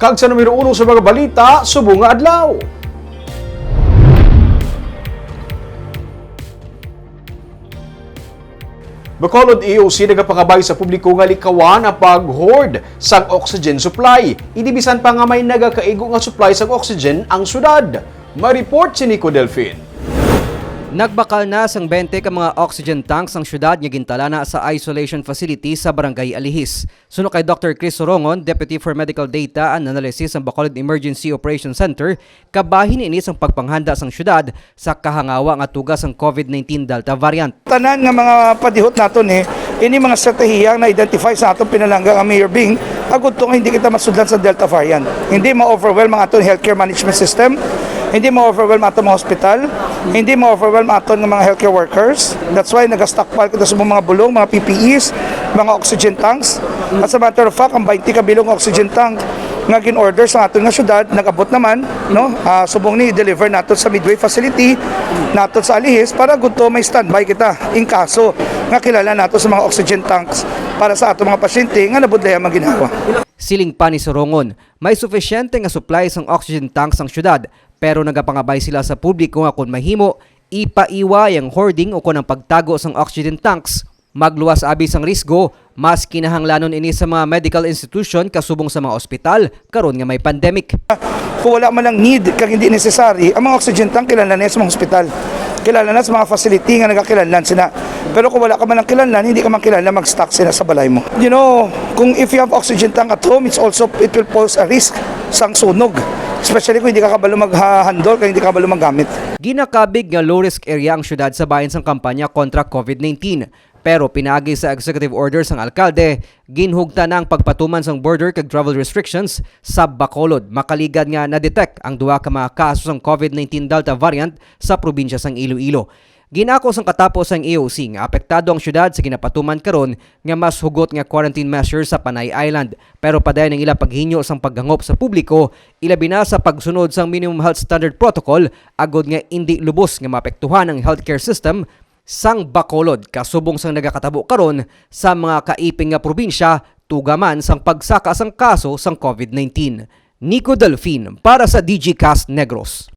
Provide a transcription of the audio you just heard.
Kag sa numero 1 sa mga balita, subong nga adlaw. Bacolod EOC nagapangabay sa publiko nga likawan ang pag-hoard sa oxygen supply. Idibisan pa nga may nagakaigo nga supply sa oxygen ang syudad. Ma-report si Nico Delfin. Nagbakal na sang 20 ka mga oxygen tanks ang syudad nga gintala na sa isolation facility sa Barangay Alihis. Suno kay Dr. Chris Sorongon, Deputy for Medical Data and Analysis ng Bacolod Emergency Operations Center, kabahin inis ang pagpanghanda sang syudad sa kahangawa nga tugas ang COVID-19 Delta variant. Tanan nga mga padihot naton ini mga estratehiyang na-identify sa atong pinalanggang ang Mayor Bing, agud to nga hindi kita masudlan sa Delta variant. Hindi ma-overwhelm ang atong healthcare management system, hindi ma-overwhelm atong mga hospital, hindi ma-overwhelm aton ng mga healthcare workers. That's why nag-stockpile ko sa mga bulong, mga PPEs, mga oxygen tanks. As a matter of fact, ang 20 ka bilong oxygen tank nga gin-order sa aton nga syudad, nag-abot naman, no? Subong ni deliver nato sa Midway facility, nato sa Alihis para gusto may standby kita in kaso nga kilala nato sa mga oxygen tanks para sa ato mga pasyente nga nabudlaya ang ginhawa. Siling pa ni Sorongon, may sufisyente nga supply sang oxygen tanks ang syudad, pero nagapangabay sila sa publiko nga kung mahimo, ipaiway ang hoarding o kung ang pagtago sang oxygen tanks. Magluwas abi sang risgo, mas kinahanglanon ini sa mga medical institution kasubong sa mga ospital karon nga may pandemic. Kung wala man lang need kag hindi necessary, ang mga oxygen tank kilala na sa mga ospital. Kilala na sa mga facility nga nagakilanlan sila. Pero kung wala ka man lang kilanlan, hindi ka man kilala mag-stock sila sa balay mo. You know, kung if you have oxygen tank at home, it will pose a risk sang sunog. Especially kung hindi ka kabalo mag-handle, kung hindi ka kabalo maggamit. Ginakabig nga low-risk area ang syudad sa bahin sang kampanya kontra COVID-19. Pero pinaagi sa executive orders ang alkalde, ginhugta na ang pagpatuman sang border kag travel restrictions sa Bacolod. Makaligad nga na-detect ang duha ka mga kaso sang COVID-19 Delta variant sa probinsya sang Iloilo. Ginako sang katapos ang EOC nga apektado ang syudad sa ginapatuman karon nga mas hugot nga quarantine measures sa Panay Island. Pero padayon ang ila paghinyo sang paggangop sa publiko, ilabi na sa pagsunod sang minimum health standard protocol agod nga indi lubos nga maapektuhan ang healthcare system sang Bacolod kasubong sang nagakatabo karon sa mga kaiping nga probinsya tugaman sang pagsaka sang kaso sang COVID-19. Nico Delfin para sa DG Cast Negros.